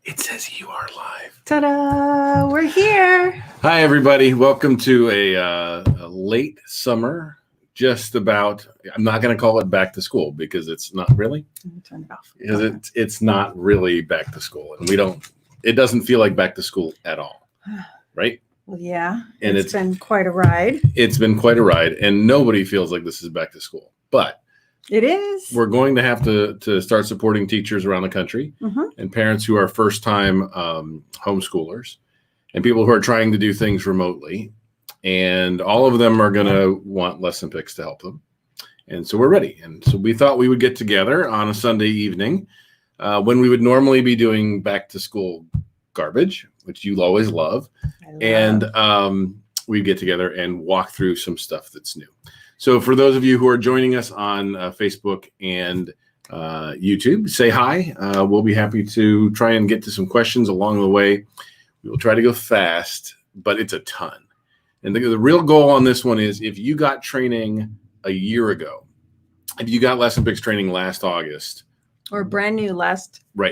It says you are live. Ta-da! We're here. Hi, everybody. Welcome to a late summer. Just about. I'm not going to call it back to school because it's not really. Turn it off. Because it's not really back to school, and we don't. It doesn't feel like back to school at all, right? Well, yeah. And it's been quite a ride. It's been quite a ride, and nobody feels like this is back to school, but. It is. We're going to have to start supporting teachers around the country and parents who are first-time homeschoolers and people who are trying to do things remotely. And all of them are going to want LessonPix to help them. And so we're ready. And so we thought we would get together on a Sunday evening when we would normally be doing back-to-school garbage, which you always love. And we'd get together and walk through some stuff that's new. So for those of you who are joining us on Facebook and YouTube, say hi. We'll be happy to try and get to some questions along the way. We will try to go fast, but it's a ton. And the real goal on this one is if you got training a year ago, if you got LessonPix training last August. Or brand new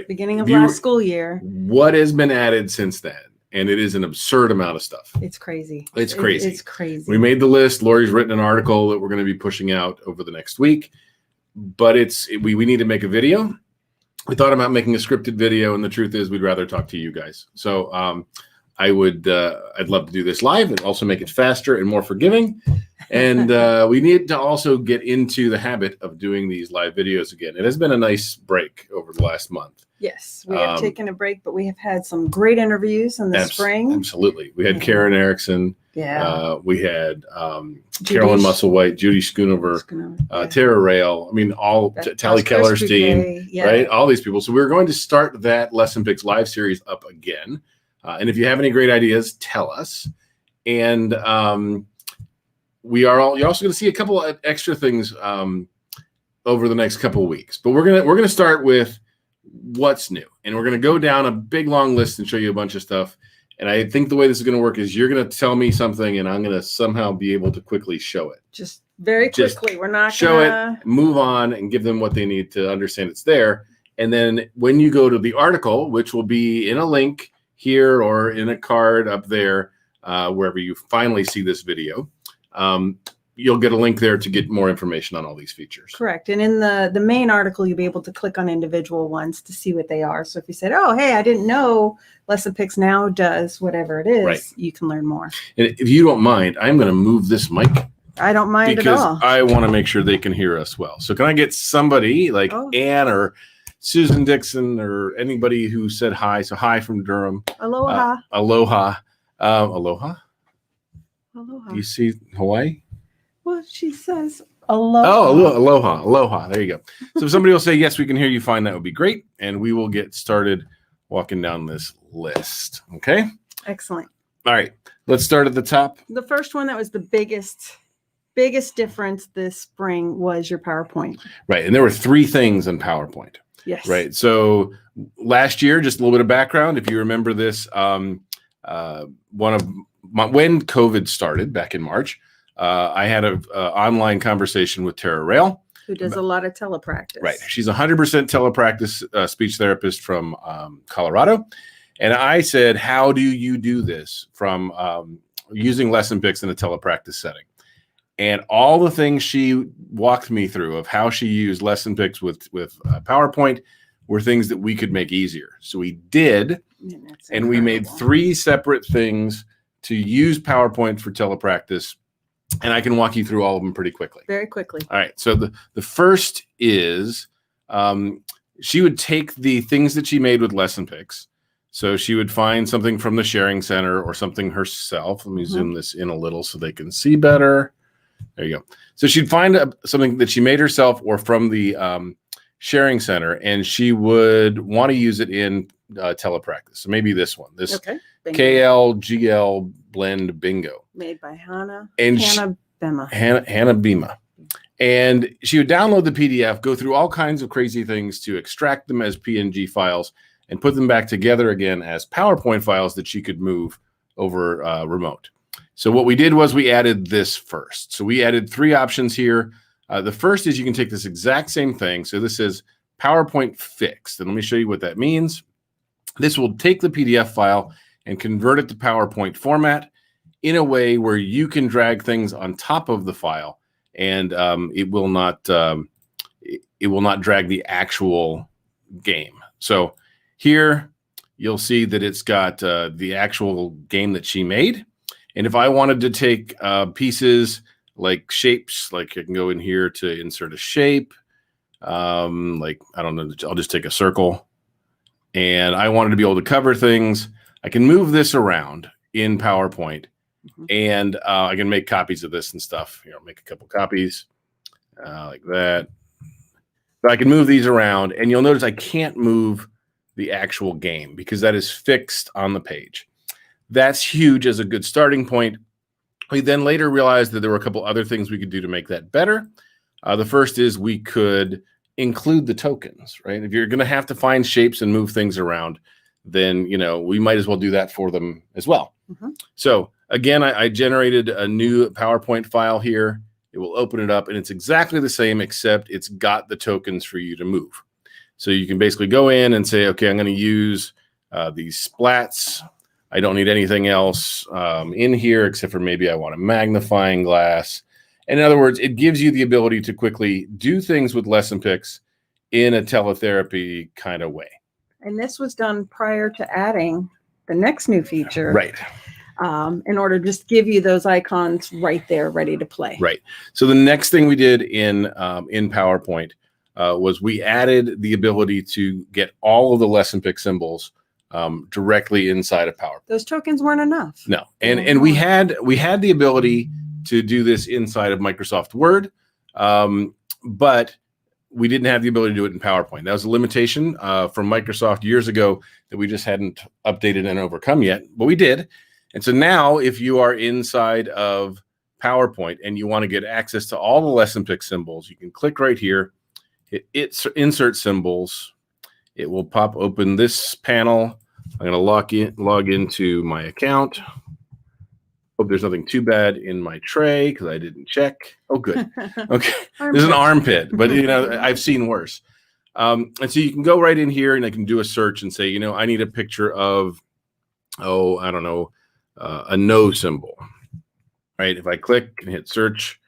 beginning of last last school year. What has been added since then? And it is an absurd amount of stuff. It's crazy. It's crazy. It's crazy. We made the list. Lori's written an article that we're going to be pushing out over the next week. But we need to make a video. We thought about making a scripted video, and the truth is we'd rather talk to you guys. So I'd love to do this live and also make it faster and more forgiving. And we need to also get into the habit of doing these live videos again. It has been a nice break over the last month. Yes, we have taken a break, but we have had some great interviews in the spring. Absolutely. We had Karen Erickson. Yeah. We had Carolyn Musselwhite, Judy Schoonover, Tara Rail. I mean, Tally Keller's team, right? All these people. So we're going to start that LessonPix live series up again. And if you have any great ideas, tell us. And you're also going to see a couple of extra things over the next couple of weeks. But we're gonna start with what's new, and we're gonna go down a big long list and show you a bunch of stuff. And I think the way this is gonna work is you're gonna tell me something, and I'm gonna somehow be able to quickly show it. Just very quickly. We're not show it, move on, and give them what they need to understand it's there. And then when you go to the article, which will be in a link here or in a card up there, wherever you finally see this video, you'll get a link there to get more information on all these features. Correct. And in the main article, you'll be able to click on individual ones to see what they are. So if you said, oh, hey, I didn't know LessonPix now does whatever it is, you can learn more. And if you don't mind, I'm going to move this mic. I don't mind at all. Because I want to make sure they can hear us well. So can I get somebody like Ann or Susan Dixon or anybody who said hi? So hi from Durham. Aloha. Aloha. Aloha. Aloha. Do you see Hawaii? Well, she says aloha. Oh, aloha. Aloha. There you go. So if somebody will say, yes, we can hear you fine, that would be great. And we will get started walking down this list. Okay? Excellent. All right. Let's start at the top. The first one that was the biggest difference this spring was your PowerPoint. Right. And there were 3 things in PowerPoint. Yes. Right. So last year, just a little bit of background, if you remember this, when COVID started back in March, I had an online conversation with Tara Rail, who does a lot of telepractice. Right. She's 100% telepractice speech therapist from Colorado. And I said, how do you do this from using LessonPix in a telepractice setting? And all the things she walked me through of how she used LessonPix with PowerPoint were things that we could make easier. So we did, and we made 3 separate things to use PowerPoint for telepractice. And I can walk you through all of them pretty quickly. Very quickly. All right. So the first is she would take the things that she made with LessonPix. So she would find something from the sharing center or something herself. Let me zoom this in a little so they can see better. There you go. So she'd find something that she made herself or from the sharing center, and she would want to use it in telepractice. So maybe this one, this KLGL Blend Bingo. Made by Hannah Bema. Hannah Bema. And she would download the PDF, go through all kinds of crazy things to extract them as PNG files and put them back together again as PowerPoint files that she could move over remote. So what we did was we added this first. So we added 3 options here. The first is you can take this exact same thing. So this is PowerPoint fixed. And let me show you what that means. This will take the PDF file and convert it to PowerPoint format in a way where you can drag things on top of the file, and it will not drag the actual game. So here you'll see that it's got the actual game that she made. And if I wanted to take pieces like shapes, like I can go in here to insert a shape. Like, I don't know, I'll just take a circle, and I wanted to be able to cover things. I can move this around in PowerPoint, and I can make copies of this and stuff. Make a couple copies like that. But I can move these around, and you'll notice I can't move the actual game because that is fixed on the page. That's huge as a good starting point. We then later realized that there were a couple other things we could do to make that better. The first is we could include the tokens, right? If you're going to have to find shapes and move things around, then, we might as well do that for them as well. So again, I generated a new PowerPoint file here. It will open it up, and it's exactly the same, except it's got the tokens for you to move. So you can basically go in and say, okay, I'm going to use these splats. I don't need anything else in here except for maybe I want a magnifying glass. In other words, it gives you the ability to quickly do things with LessonPix in a teletherapy kind of way. And this was done prior to adding the next new feature. Right. In order to just give you those icons right there, ready to play. Right. So the next thing we did in PowerPoint was we added the ability to get all of the LessonPix symbols directly inside of PowerPoint. Those tokens weren't enough. No. And we had the ability to do this inside of Microsoft Word, but we didn't have the ability to do it in PowerPoint. That was a limitation from Microsoft years ago that we just hadn't updated and overcome yet, but we did. And so now if you are inside of PowerPoint and you want to get access to all the LessonPix symbols, you can click right here, hit insert symbols. It will pop open this panel. I'm going to log into my account. Hope there's nothing too bad in my tray because I didn't check. Oh, good. Okay. There's an armpit, but I've seen worse. And so you can go right in here and I can do a search and say, I need a picture of, I don't know, a no symbol. Right. If I click and hit search,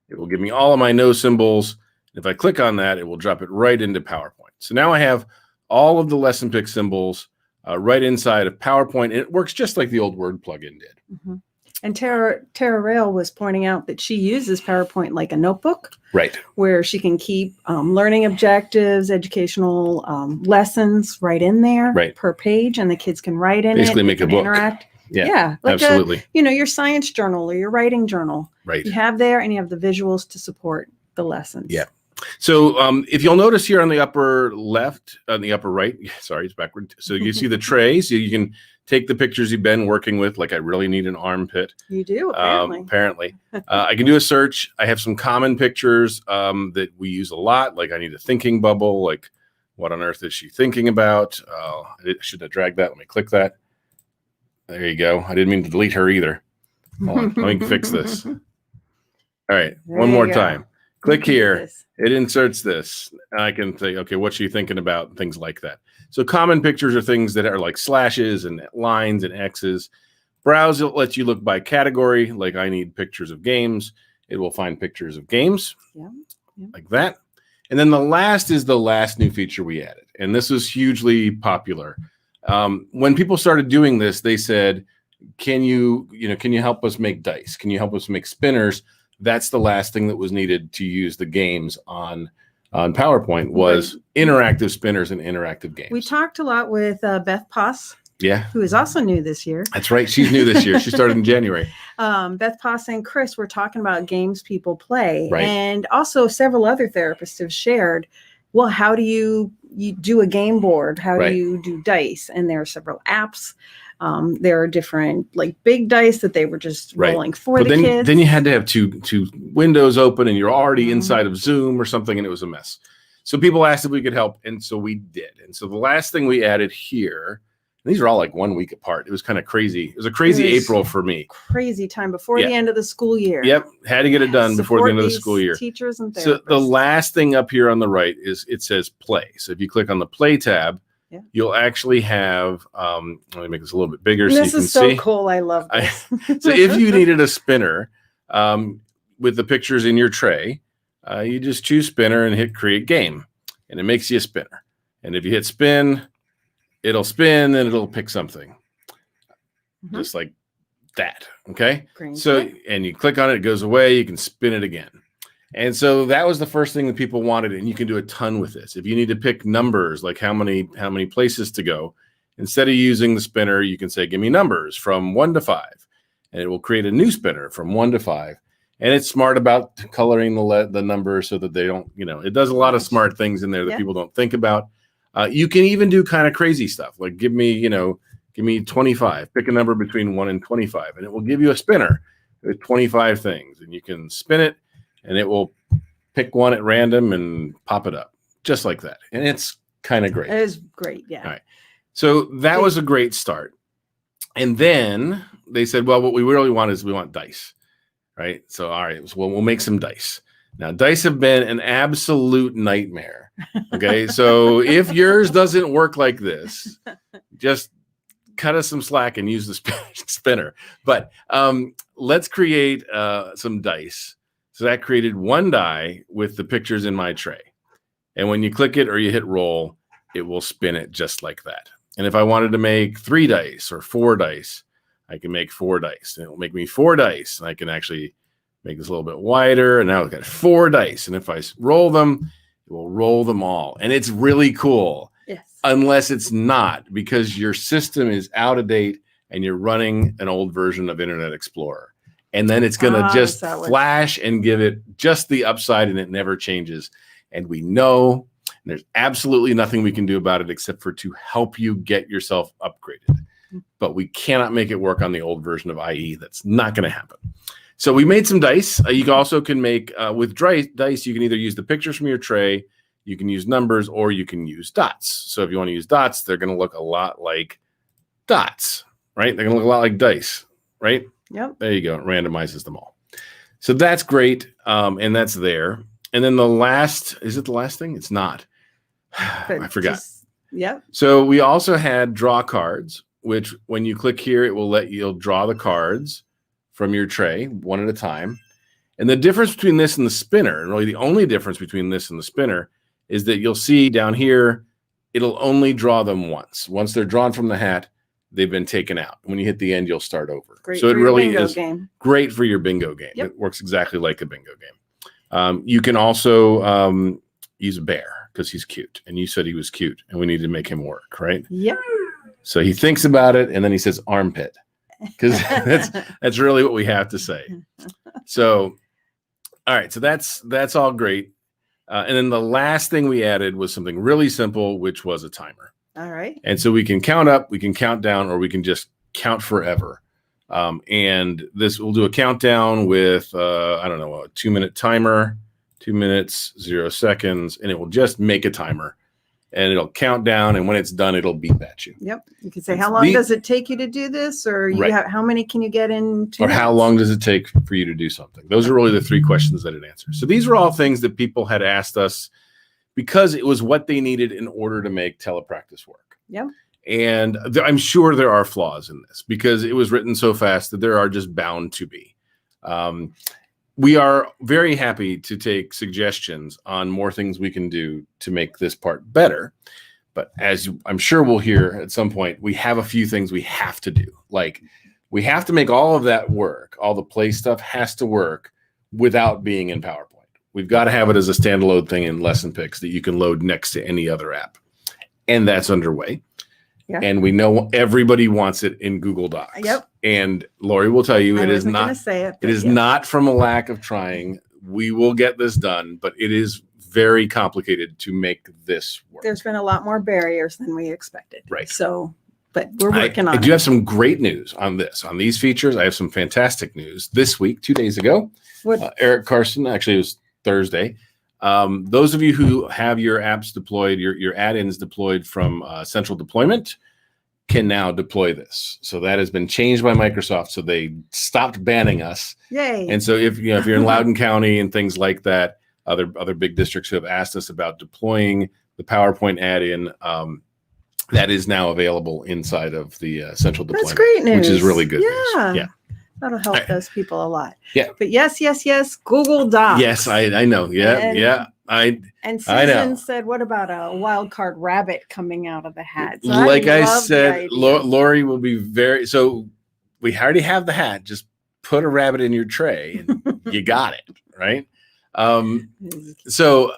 it will give me all of my no symbols. If I click on that, it will drop it right into PowerPoint. So now I have all of the LessonPix symbols right inside of PowerPoint. And it works just like the old Word plugin did. And Tara Rail was pointing out that she uses PowerPoint like a notebook, right, where she can keep learning objectives, educational lessons right in there, right, per page, and the kids can write in basically it. Make a book. Interact. Yeah, like absolutely. Your science journal or your writing journal. Right. You have there, and you have the visuals to support the lessons. Yeah. So if you'll notice here on the upper left, on the upper right, sorry, it's backward. So you see the tray, so you can take the pictures you've been working with. Like I really need an armpit. You do, apparently. Apparently. I can do a search. I have some common pictures that we use a lot. Like I need a thinking bubble. Like what on earth is she thinking about? I should have dragged that. Let me click that. There you go. I didn't mean to delete her either. Hold on. Let me fix this. All right. There one more you time. Click here. This. It inserts this. I can say, okay, what's she thinking about? Things like that. So common pictures are things that are like slashes and lines and X's. Browse, it lets you look by category. Like I need pictures of games. It will find pictures of games like that. And then the last is the last new feature we added. And this was hugely popular. When people started doing this, they said, can you help us make dice? Can you help us make spinners? That's the last thing that was needed to use the games on PowerPoint was interactive spinners and interactive games. We talked a lot with Beth Poss. Yeah. Who is also new this year. That's right. She's new this year. She started in January. Beth Poss and Chris were talking about games people play. Right. And also several other therapists have shared, well, how do you do a game board? How do you do dice? And there are several apps. There are different like big dice that they were just rolling for the kids. Then you had to have two windows open and you're already inside of Zoom or something, and it was a mess. So people asked if we could help, and so we did. And so the last thing we added here, and these are all like 1 week apart. It was kind of crazy. It was a crazy April for me. Crazy time before the end of the school year. Yep, had to get it done before the end of the school year. Teachers and therapists. So the last thing up here on the right is it says play. So if you click on the play tab, you'll actually have, let me make this a little bit bigger so you This can is so see. cool. I love this. So if you needed a spinner with the pictures in your tray, you just choose spinner and hit create game, and it makes you a spinner. And if you hit spin, it'll spin and it'll pick something just like that. Okay. Green So, spin. and you click on it, it goes away. You can spin it again. And so that was the first thing that people wanted. And you can do a ton with this. If you need to pick numbers, like how many places to go, instead of using the spinner, you can say, give me numbers from 1 to 5, and it will create a new spinner from 1 to 5. And it's smart about coloring the numbers so that they don't, it does a lot of smart things in there that people don't think about. You can even do kind of crazy stuff. Like give me 25, pick a number between 1 and 25, and it will give you a spinner with 25 things, and you can spin it and it will pick one at random and pop it up just like that. And it's kind of great. It is great. Yeah. All right. So that was a great start. And then they said, well, what we really want is we want dice, right? So, all right, so we'll make some dice. Now, dice have been an absolute nightmare. Okay. So if yours doesn't work like this, just cut us some slack and use the spinner. But let's create some dice. So that created one die with the pictures in my tray. And when you click it or you hit roll, it will spin it just like that. And if I wanted to make 3 dice or 4 dice, I can make 4 dice. And it will make me 4 dice. And I can actually make this a little bit wider. And now I've got 4 dice. And if I roll them, it will roll them all. And it's really cool. Yes. Unless it's not, because your system is out of date and you're running an old version of Internet Explorer. And then it's going to just flash and give it just the upside, and it never changes. And we know there's absolutely nothing we can do about it except for to help you get yourself upgraded. But we cannot make it work on the old version of IE. That's not going to happen. So we made some dice. You also can make, with dice, you can either use the pictures from your tray, you can use numbers, or you can use dots. So if you want to use dots, they're going to look a lot like dots, right? They're going to look a lot like dice, right? Yep. There you go. It randomizes them all. So that's great. And that's there. And then the last, is it the last thing? It's not. I forgot. Yep. So we also had draw cards, which when you click here, it will you'll draw the cards from your tray one at a time. And the difference between this and the spinner, and really the only difference between this and the spinner, is that you'll see down here, it'll only draw them once. Once they're drawn from the hat, they've been taken out. When you hit the end, you'll start over. Great so it really is game. Great for your bingo game. Yep. It works exactly like a bingo game. You can also use a bear because he's cute. And you said he was cute and we need to make him work, right? Yep. So he thinks about it and then he says armpit because that's really what we have to say. So, all right. So that's all great. And then the last thing we added was something really simple, which was a timer. All right. And so we can count up, we can count down, or we can just count forever. And this will do a countdown with, I don't know, a 2-minute timer, 2 minutes, 0 seconds, and it will just make a timer. And it'll count down, and when it's done, it'll beep at you. Yep. You can say, how long does it take you to do this? Or how many can you get in 2 minutes? Or how long does it take for you to do something? Those are really the 3 questions that it answers. So these are all things that people had asked us because it was what they needed in order to make telepractice work. Yep. And I'm sure there are flaws in this because it was written so fast that there are just bound to be. We are very happy to take suggestions on more things we can do to make this part better. But as I'm sure we'll hear at some point, we have a few things we have to do. Like we have to make all of that work. All the play stuff has to work without being in PowerPoint. We've got to have it as a standalone thing in LessonPix that you can load next to any other app. And that's underway. Yeah. And we know everybody wants it in Google Docs. Yep. And Lori will tell you, it is not from a lack of trying. We will get this done, but it is very complicated to make this work. There's been a lot more barriers than we expected. Right. So, but we're working on it. I do have some great news on this. On these features, I have some fantastic news. This week, 2 days ago, Eric Carson, actually it was Thursday. Those of you who have your apps deployed, your add-ins deployed from central deployment can now deploy this. So that has been changed by Microsoft. So they stopped banning us. Yay. And so if you're in Loudoun County and things like that, other big districts who have asked us about deploying the PowerPoint add-in, that is now available inside of the central deployment. That's great news. Which is really good news. Yeah. That'll help those people a lot. Yeah. But yes, Google Docs. Yes, I know. Yeah, And Susan said, what about a wild card rabbit coming out of the hat? So like I said, Lori will be so we already have the hat. Just put a rabbit in your tray and you got it, right? So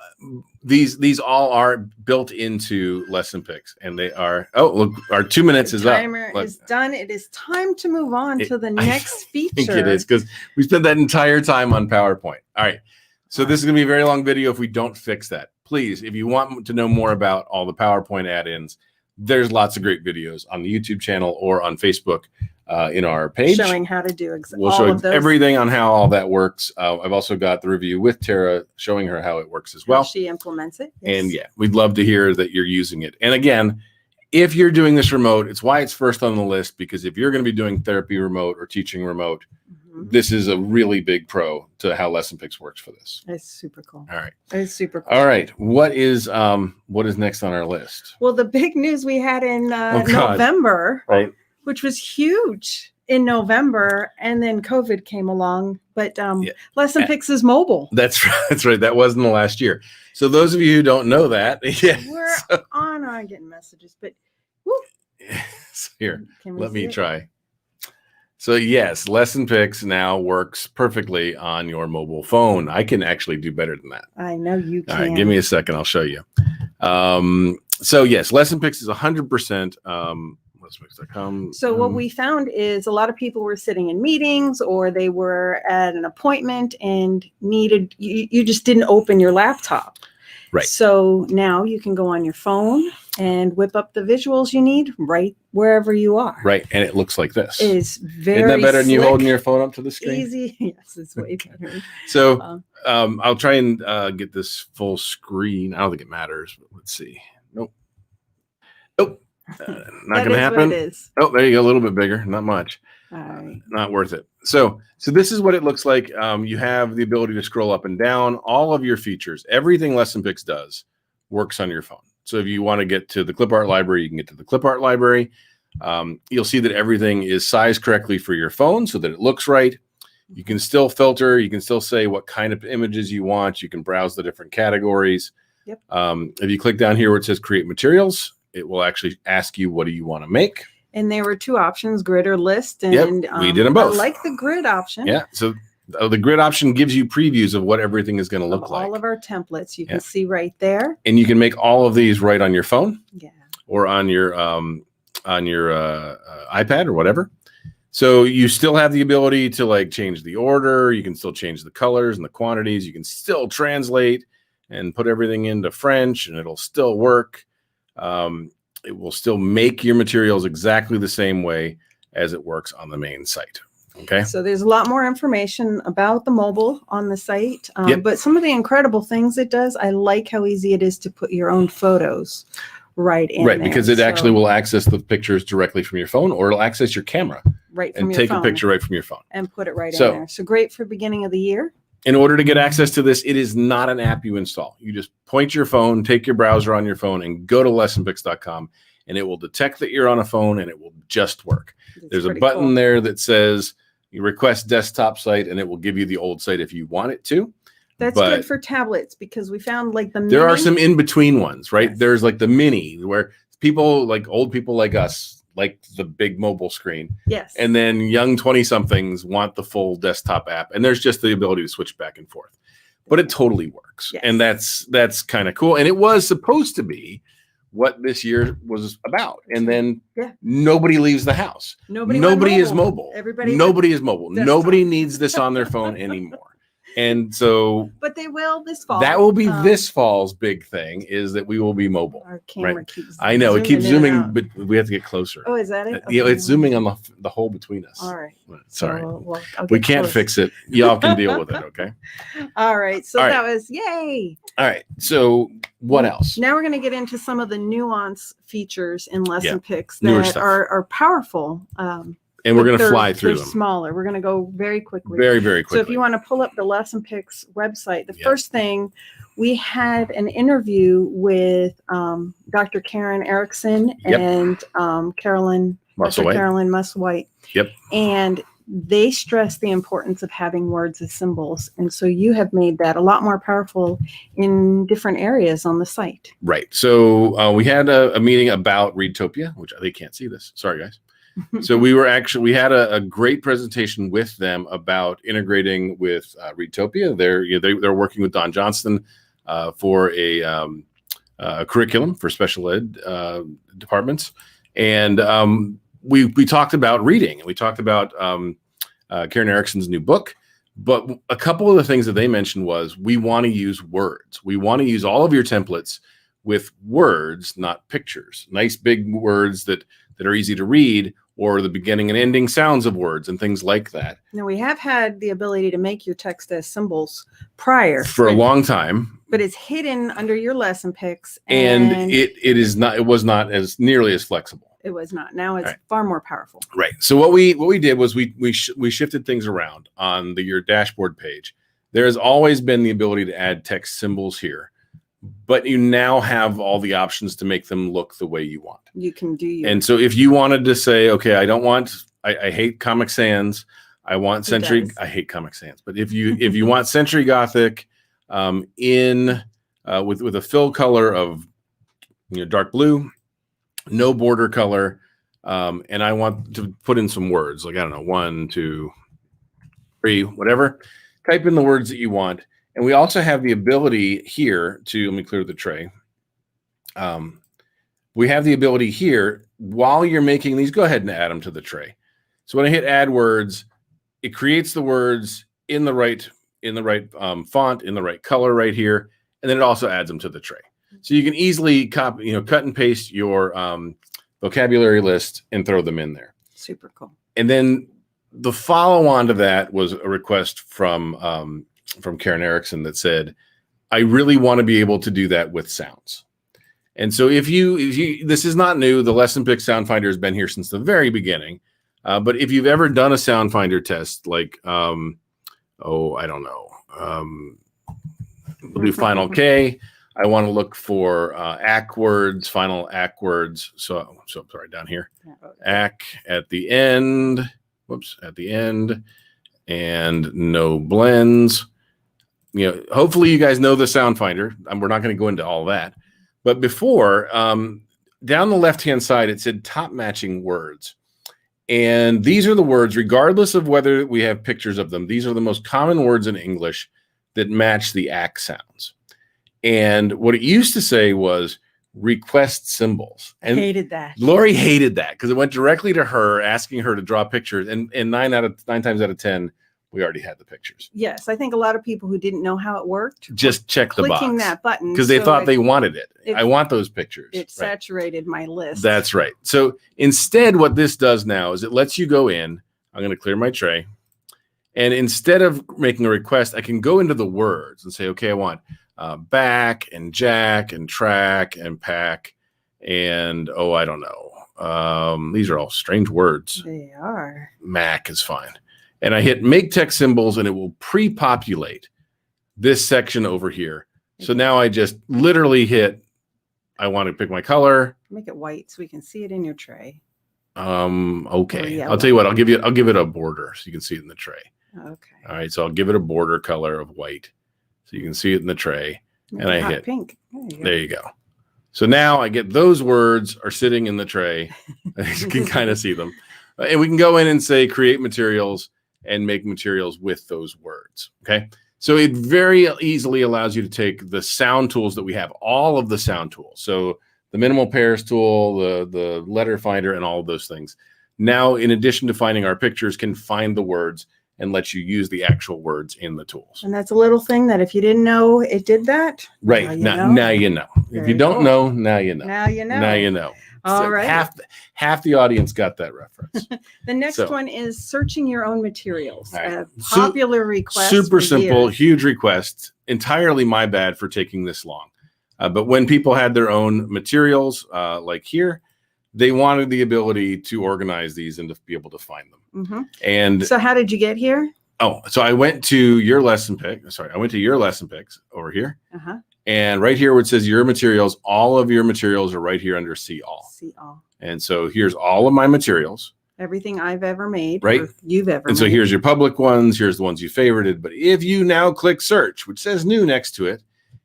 these all are built into LessonPix, and they are. Oh, look, our 2 minutes is up. Timer is done. It is time to move on to the next feature. I think it is, because we spent that entire time on PowerPoint. All right. So this is going to be a very long video if we don't fix that. Please, if you want to know more about all the PowerPoint add-ins, there's lots of great videos on the YouTube channel or on Facebook in our page. Showing how to do we'll all show of those. everything on how all that works. I've also got the review with Tara showing her how it works as well. How she implements it. Yes. And yeah, we'd love to hear that you're using it. And again, if you're doing this remote, it's why it's first on the list, because if you're going to be doing therapy remote or teaching remote, this is a really big pro to how LessonPix works for this. It's super cool. All right. It's super cool. All right. What is next on our list? Well, the big news we had in November, right, which was huge in November, and then COVID came along. But LessonPix is mobile. That's right. That was in the last year. So those of you who don't know that, we're on getting messages, but so here, let me try. So yes, LessonPix now works perfectly on your mobile phone. I can actually do better than that. I know you can. All right, give me a second. I'll show you. So yes, LessonPix is 100%. LessonPix.com. So what we found is a lot of people were sitting in meetings, or they were at an appointment and you just didn't open your laptop. Right. So now you can go on your phone and whip up the visuals you need right wherever you are. Right. And it looks like this. It is very Isn't that better than you slick, holding your phone up to the screen? Easy. Yes, it's way better. So I'll try and get this full screen. I don't think it matters, but let's see. Nope. Not going to happen. Oh, there you go. A little bit bigger. Not much. All right. Not worth it. So this is what it looks like. You have the ability to scroll up and down. All of your features, everything LessonPix does, works on your phone. So if you want to get to the clip art library, you can get to the clip art library. You'll see that everything is sized correctly for your phone so that it looks right. You can still filter. You can still say what kind of images you want. You can browse the different categories. Yep. If you click down here where it says create materials, it will actually ask you, what do you want to make? And there were two options, grid or list. And we did them both. I like the grid option. Yeah. So the grid option gives you previews of what everything is going to look like. All of our templates you can see right there. And you can make all of these right on your phone. Yeah. Or on your iPad or whatever. So you still have the ability to like change the order. You can still change the colors and the quantities. You can still translate and put everything into French, and it'll still work. It will still make your materials exactly the same way as it works on the main site. Okay. So there's a lot more information about the mobile on the site. But some of the incredible things it does, I like how easy it is to put your own photos right in there. Because it actually will access the pictures directly from your phone, or it'll access your camera right from and your take phone a picture right from your phone and put it right in there. So great for beginning of the year. In order to get access to this, it is not an app you install. You just point your phone, take your browser on your phone, and go to LessonPix.com, and it will detect that you're on a phone, and it will just work. There's a button there that says you request desktop site, and it will give you the old site if you want it to. That's good for tablets, because we found like the there are some in-between ones, right? Yes. There's like the mini, where people like old people like us like the big mobile screen. Yes. And then young 20-somethings want the full desktop app, and there's just the ability to switch back and forth. But it totally works. Yes. And that's kind of cool. And it was supposed to be what this year was about. And then nobody leaves the house. Nobody is mobile. Nobody is mobile. Desktop. Nobody needs this on their phone anymore. And so, but they will this fall. That will be this fall's big thing, is that we will be mobile. Our camera keeps. I know it keeps zooming, but we have to get closer. Oh, is that it? Yeah, it's zooming on the hole between us. All right. Sorry, we can't fix it. Y'all can deal with it. Okay. All right. So that was yay. All right. So what else? Now we're going to get into some of the nuance features in LessonPix that are powerful. And we're But going to fly through they're them. Smaller. We're going to go very quickly. Very, very quickly. So if you want to pull up the LessonPix website, the first thing, we had an interview with Dr. Karen Erickson and Carolyn Muswhite. Yep. And they stress the importance of having words as symbols. And so you have made that a lot more powerful in different areas on the site. Right. So we had a meeting about Readtopia, which they can't see this. Sorry, guys. So we had a great presentation with them about integrating with Readtopia. They're working with Don Johnston for a curriculum for special ed departments. And we talked about reading, and we talked about Karen Erickson's new book. But a couple of the things that they mentioned was we want to use words. We want to use all of your templates with words, not pictures. Nice big words that are easy to read, or the beginning and ending sounds of words and things like that. Now, we have had the ability to make your text as symbols prior. For a long time. But it's hidden under your LessonPix. And it was not as nearly as flexible. It was not. Now it's far more powerful. Right. So what we did was we shifted things around on your dashboard page. There has always been the ability to add text symbols here, but you now have all the options to make them look the way you want. You can do. And so if you wanted to say, okay, I hate Comic Sans. I want Century. I hate Comic Sans. But if you want Century Gothic with a fill color of dark blue, no border color, and I want to put in some words, like, I don't know, 1, 2, 3, whatever. Type in the words that you want. And we also have the ability here to, let me clear the tray. We have the ability here, while you're making these, go ahead and add them to the tray. So when I hit add words, it creates the words in the right font, in the right color right here, and then it also adds them to the tray. So you can easily copy, cut and paste your vocabulary list and throw them in there. Super cool. And then the follow on to that was a request from Karen Erickson that said, I really want to be able to do that with sounds. And so if you this is not new, the LessonPix Sound Finder has been here since the very beginning. But if you've ever done a Sound Finder test, like, I don't know, we'll do Final K. I want to look for ACK words, final ACK words. So sorry, down here, ACK at the end. Whoops, at the end, and no blends. Hopefully you guys know the Sound Finder. We're not going to go into all that. But before, down the left-hand side, it said top matching words. And these are the words, regardless of whether we have pictures of them, these are the most common words in English that match the ACK sounds. And what it used to say was request symbols. And hated that. Lori hated that because it went directly to her, asking her to draw pictures. And 9 times out of 10, we already had the pictures. Yes, I think a lot of people who didn't know how it worked just check the box, clicking that button because they thought they wanted it. I want those pictures. It saturated my list. That's right. So instead, what this does now is it lets you go in. I'm going to clear my tray, and instead of making a request, I can go into the words and say, okay, I want back and jack and track and pack and I don't know. These are all strange words. They are. Mac is fine. And I hit make text symbols and it will pre-populate this section over here. So now I just literally hit, I want to pick my color. Make it white so we can see it in your tray. Okay. I'll tell you what, I'll give it a border so you can see it in the tray. Okay. All right. So I'll give it a border color of white so you can see it in the tray. And I hit pink. There you go. So now I get those words are sitting in the tray. You can kind of see them. And we can go in and say create materials and make materials with those words. Okay. So it very easily allows you to take the sound tools that we have, all of the sound tools. So the minimal pairs tool, the letter finder, and all of those things. Now, in addition to finding our pictures, can find the words and let you use the actual words in the tools. And that's a little thing that if you didn't know it did that. Right. Now you know. If you don't know, now you know. Now you know. Now you know. All so right. Half the audience got that reference. The next one is searching your own materials. Right. Popular request. Super simple, huge request. Entirely my bad for taking this long. But when people had their own materials, like here, they wanted the ability to organize these and to be able to find them. And so how did you get here? Oh, so I went to your LessonPix. Sorry, I went to your LessonPix over here. And right here where it says your materials, all of your materials are right here under See All. See All. And so here's all of my materials. Everything I've ever made, right? Or you've ever and made. So here's your public ones. Here's the ones you favorited. But if you now click search, which says new next to it,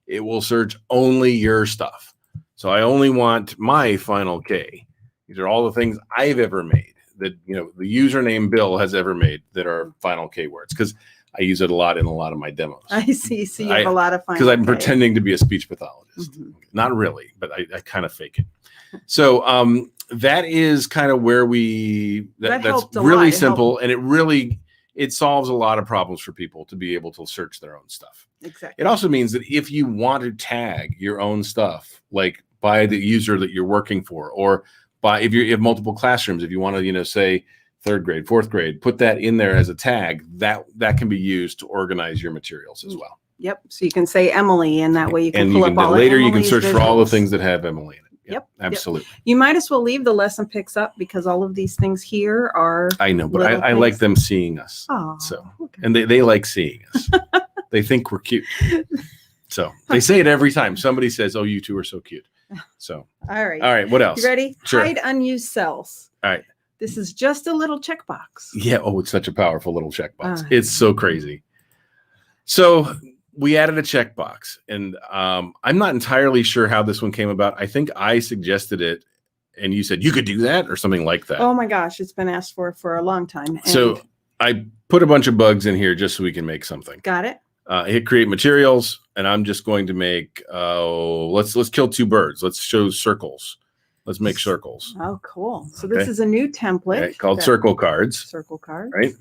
it will search only your stuff. So I only want my Final K. These are all the things I've ever made that, you know, the username Bill has ever made that are Final K words, because I use it a lot in a lot of my demos. I see. So you have a lot of Final K. Because I'm pretending to be a speech pathologist. Not really, but I kind of fake it. So that is kind of where that's really simple. And it solves a lot of problems for people to be able to search their own stuff. Exactly. It also means that if you want to tag your own stuff, like by the user that you're working for, or if you have multiple classrooms, if you want to, you know, say 3rd grade, 4th grade, put that in there as a tag, that can be used to organize your materials as well. Yep. So you can say Emily, and that way you can pull up all later. Emily's You can search visuals. for all the things that have Emily in it. Yep. Absolutely. You might as well leave the LessonPix up, because all of these things here are. I know, but I like them seeing us. Oh, so, okay. and they like seeing us. They think we're cute. So they say it every time somebody says, "Oh, you two are so cute." So, all right. All right. What else? You ready? Sure. Hide unused cells. All right. This is just a little checkbox. Yeah. Oh, it's such a powerful little checkbox. It's so crazy. So we added a checkbox, and I'm not entirely sure how this one came about. I think I suggested it, and you said you could do that or something like that. Oh my gosh, it's been asked for a long time. And so I put a bunch of bugs in here just so we can make something. Got it. Hit create materials, and I'm just going to make. Let's kill 2 birds. Let's show circles. Let's make circles. Oh, cool. So this is a new template called circle cards. Circle cards. Right.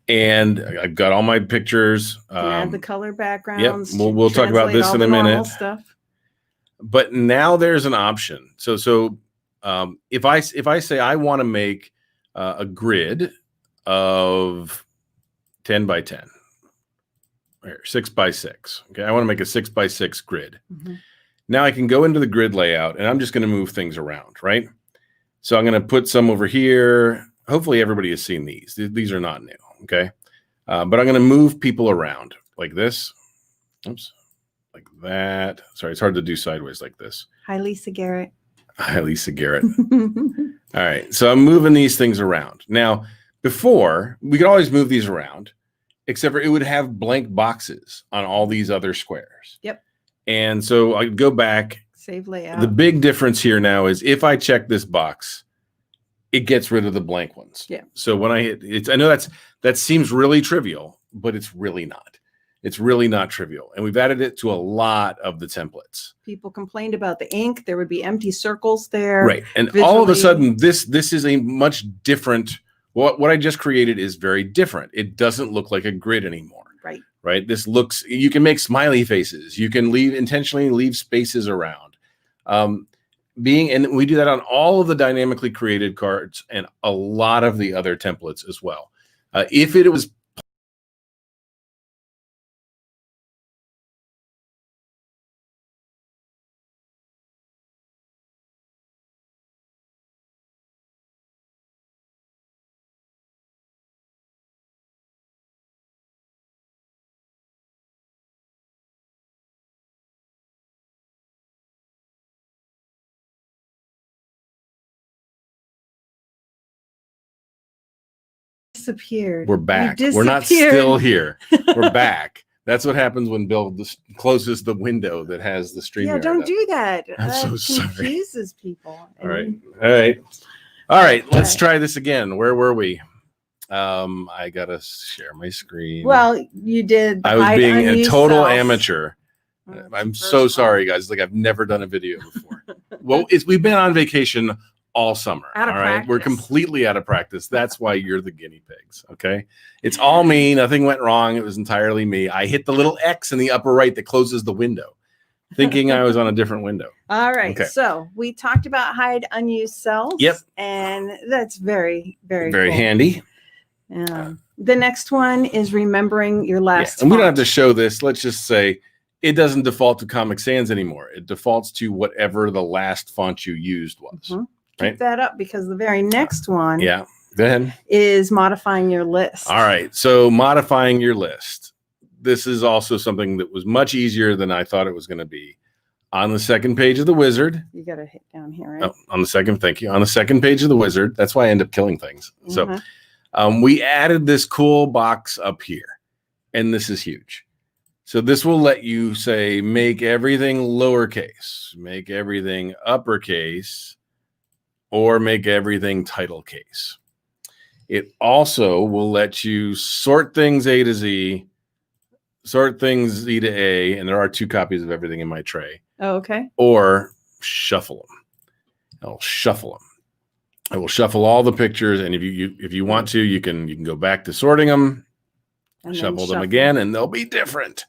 And I've got all my pictures. Add the color backgrounds. Yep. We'll talk about this in a minute. Stuff. But now there's an option. So if I say I want to make a grid of 10 by 10, or 6 by 6. Okay, I want to make a 6 by 6 grid. Now I can go into the grid layout, and I'm just going to move things around, right? So I'm going to put some over here. Hopefully everybody has seen these. These are not new, okay? But I'm going to move people around like this. Oops, like that. Sorry, it's hard to do sideways like this. Hi, Lisa Garrett. Hi, Lisa Garrett. All right, so I'm moving these things around. Now, before, we could always move these around, except for it would have blank boxes on all these other squares. Yep. And so I go back. Save layout. The big difference here now is if I check this box, it gets rid of the blank ones. Yeah. So when I hit it, I know that seems really trivial, but it's really not. It's really not trivial. And we've added it to a lot of the templates. People complained about the ink. There would be empty circles there. Right. And all of a sudden, this is a much different, what I just created is very different. It doesn't look like a grid anymore. Right. Right. This looks, you can make smiley faces. You can intentionally leave spaces around. And we do that on all of the dynamically created cards and a lot of the other templates as well. If it was disappeared. We're back. We're not still here. We're back. That's what happens when Bill closes the window that has the stream. Yeah, don't do that. I'm so sorry. Confuses people. All right. Let's try this again. Where were we? I gotta share my screen. Well, you did. I was being a total amateur. I'm so sorry, guys. Like I've never done a video before. Well, we've been on vacation all summer. Out of practice. We're completely out of practice. That's why you're the guinea pigs. Okay. It's all me. Nothing went wrong. It was entirely me. I hit the little X in the upper right that closes the window, thinking I was on a different window. All right. Okay. So we talked about hide unused cells. Yep. And that's very, very, very cool. handy. The next one is remembering your last. And we don't have to show this. Let's just say it doesn't default to Comic Sans anymore. It defaults to whatever the last font you used was. keep that up because the very next one Yeah. Go ahead. is modifying your list. All right. So modifying your list. This is also something that was much easier than I thought it was going to be. On the second page of the wizard. You got to hit down here, right? Oh, on the second, thank you. On the second page of the wizard. That's why I end up killing things. So we added this cool box up here, and this is huge. So this will let you say, make everything lowercase, make everything uppercase, or make everything title case. It also will let you sort things A to Z, sort things Z to A, and there are 2 copies of everything in my tray. Oh, okay. Or shuffle them. I'll shuffle them. I will shuffle all the pictures, and if you want to, you can go back to sorting them, and shuffle them again, and they'll be different.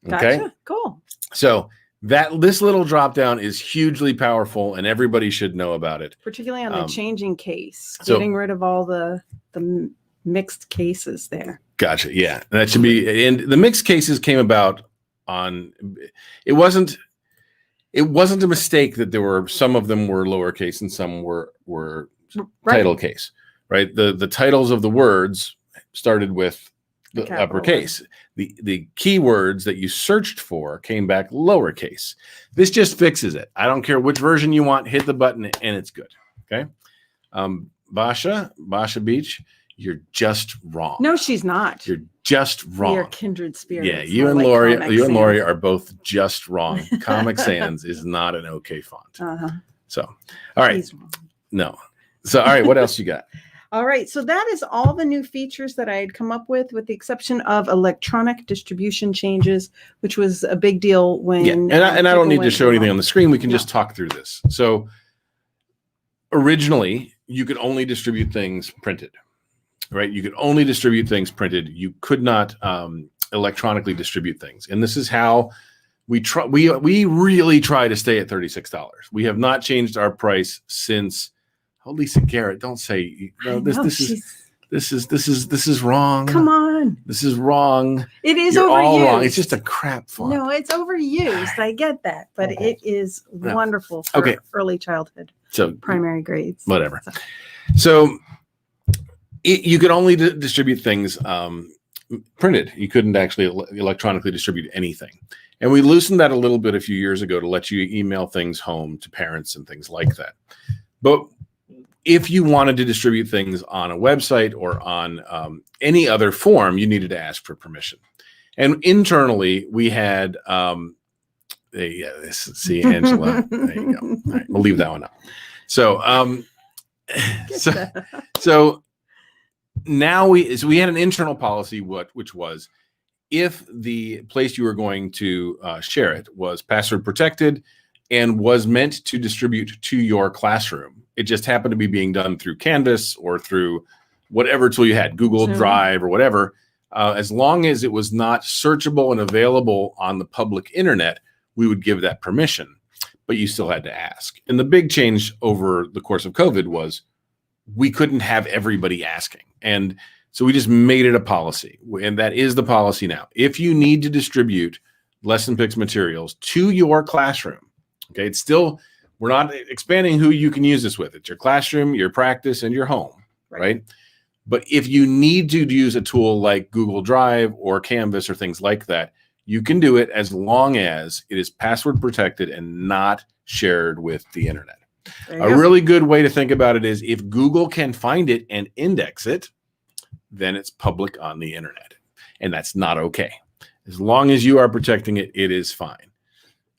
Okay, gotcha. Cool. So this little drop down is hugely powerful, and everybody should know about it. Particularly on the changing case, getting rid of all the mixed cases there. Gotcha. Yeah, that should be. And the mixed cases came about on. It wasn't a mistake that there were some of them were lowercase and some were title case, right? The titles of the words started with the uppercase. The keywords that you searched for came back lowercase. This just fixes it. I don't care which version you want, hit the button and it's good. Okay. Basha Beach, you're just wrong. No, she's not. You're just wrong. You're kindred spirits. Yeah, you and Lori are both just wrong. Comic Sans is not an okay font. So, all right. No. So, all right, what else you got? All right, so that is all the new features that I had come up with the exception of electronic distribution changes, which was a big deal when. Yeah, and I don't need to show anything on the screen. We can just talk through this. So, originally, you could only distribute things printed, right? You could only distribute things printed. You could not electronically distribute things, and this is how we try. We really try to stay at $36. We have not changed our price since. Oh, Lisa Garrett, don't say this is wrong. Come on. This is wrong. It is You're overused. all wrong. It's just a crap font. No, it's overused. I get that, but it is wonderful for early childhood. So primary grades. Whatever. So you could only distribute things printed. You couldn't actually electronically distribute anything. And we loosened that a little bit a few years ago to let you email things home to parents and things like that. But if you wanted to distribute things on a website or on any other form, you needed to ask for permission. And internally, we had, see, Angela, there you go. All right, we'll leave that one up. So, so now we had an internal policy, which was if the place you were going to share it was password protected and was meant to distribute to your classroom. It just happened to be being done through Canvas or through whatever tool you had, Google Drive or whatever. As long as it was not searchable and available on the public internet, we would give that permission, but you still had to ask. And the big change over the course of COVID was we couldn't have everybody asking. And so we just made it a policy. And that is the policy now. If you need to distribute LessonPix materials to your classroom, okay, it's still, we're not expanding who you can use this with. It's your classroom, your practice, and your home, right? But if you need to use a tool like Google Drive or Canvas or things like that, you can do it as long as it is password protected and not shared with the internet. A really good way to think about it is if Google can find it and index it, then it's public on the internet. And that's not okay. As long as you are protecting it, it is fine.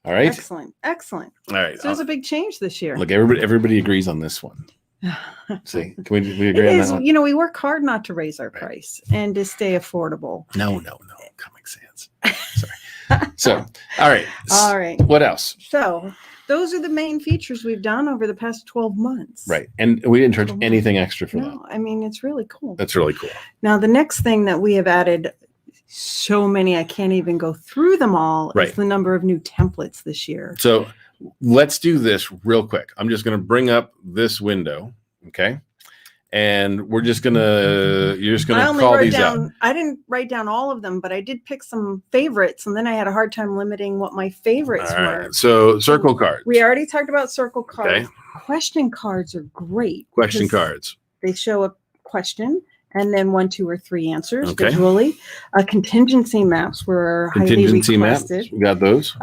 All right. Excellent. Excellent. All right. So there's a big change this year. Look, everybody agrees on this one. See, can we agree on that one? You know, we work hard not to raise our price and to stay affordable. No. Comic Sans. Sorry. So, all right. All right. What else? So those are the main features we've done over the past 12 months. Right. And we didn't charge anything extra for that. No, I mean, it's really cool. That's really cool. Now, the next thing that we have added, so many, I can't even go through them all, is the number of new templates this year. So let's do this real quick. I'm just going to bring up this window, okay? and you're just gonna call these out. I didn't write down all of them, but I did pick some favorites, and then I had a hard time limiting what my favorites were. So circle cards. We already talked about circle cards. Okay. Question cards are great. Question cards. They show a question and then 1, 2, or 3 answers visually. Contingency maps were highly requested. We got those.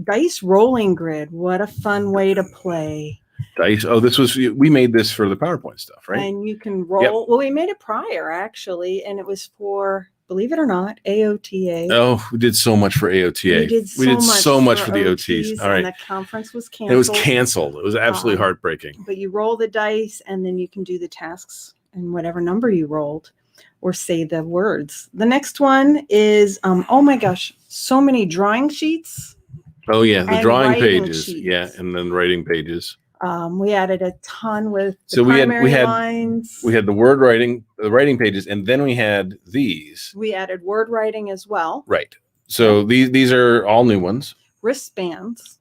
Dice rolling grid. What a fun way to play. Dice. Oh, we made this for the PowerPoint stuff, right? And you can roll. Yep. Well, we made it prior actually, and it was for, believe it or not, AOTA. Oh, we did so much for AOTA. We did so much for the OTs. All right. And the conference was canceled. It was canceled. It was absolutely heartbreaking. But you roll the dice, and then you can do the tasks and whatever number you rolled, or say the words. The next one is, oh my gosh, so many drawing sheets. Oh yeah, the drawing pages. Sheets. Yeah, and then writing pages. We added a ton with the primary lines. We had the writing pages, and then we had these. We added word writing as well. Right. So these are all new ones. Wristbands.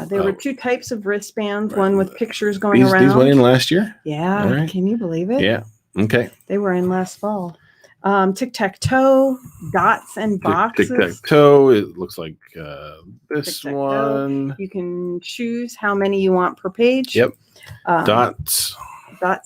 There were 2 types of wristbands, one with pictures going around. These went in last year? Yeah. Right. Can you believe it? Yeah. Okay. They were in last fall. Tic-tac-toe, dots and boxes. Tic-tac-toe, it looks like this one. You can choose how many you want per page. Yep. Dots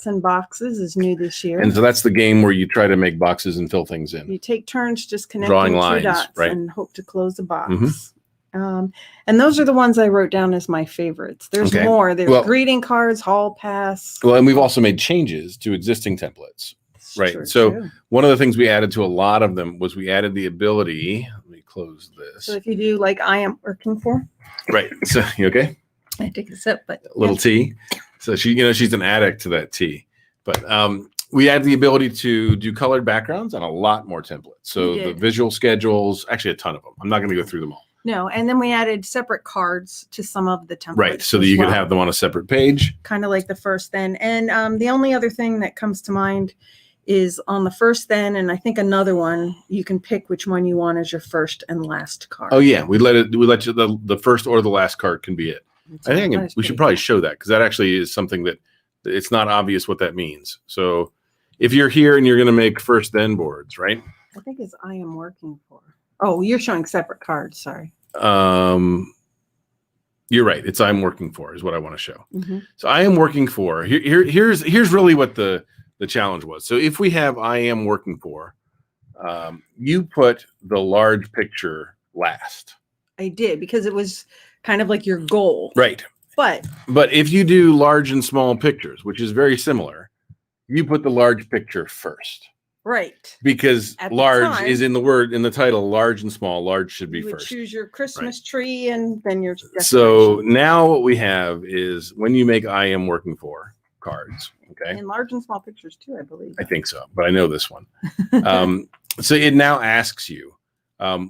and boxes is new this year. And so that's the game where you try to make boxes and fill things in. You take turns just connecting 2 dots and hope to close a box. And those are the ones I wrote down as my favorites. There's more. There's greeting cards, hall pass. Well, and we've also made changes to existing templates. Right. So one of the things we added to a lot of them was we added the ability. Let me close this. So if you do like I am working for. Right. So you okay? I take a sip, but a little tea. So she's an addict to that tea. But we added the ability to do colored backgrounds on a lot more templates. So the visual schedules, actually a ton of them. I'm not going to go through them all. No, and then we added separate cards to some of the templates. Right, so that you could have them on a separate page. Kind of like the first then. And the only other thing that comes to mind is on the first then, and I think another one, you can pick which one you want as your first and last card. Oh yeah, we let you the first or the last card can be it. I think we should probably show that, because that actually is something that it's not obvious what that means. So if you're here and you're going to make first then boards, right? I think it's I am working for. Oh, you're showing separate cards. Sorry. You're right. It's I'm working for is what I want to show. So I am working for. Here's really what the challenge was. So if we have I am working for, you put the large picture last. I did, because it was kind of like your goal. Right. But if you do large and small pictures, which is very similar, you put the large picture first. Right. Because large is in the title, large and small. Large should be first. Choose your Christmas tree and then your decoration. So now what we have is when you make I am working for cards. Okay. And large and small pictures too, I believe. I think so, but I know this one. So it now asks you,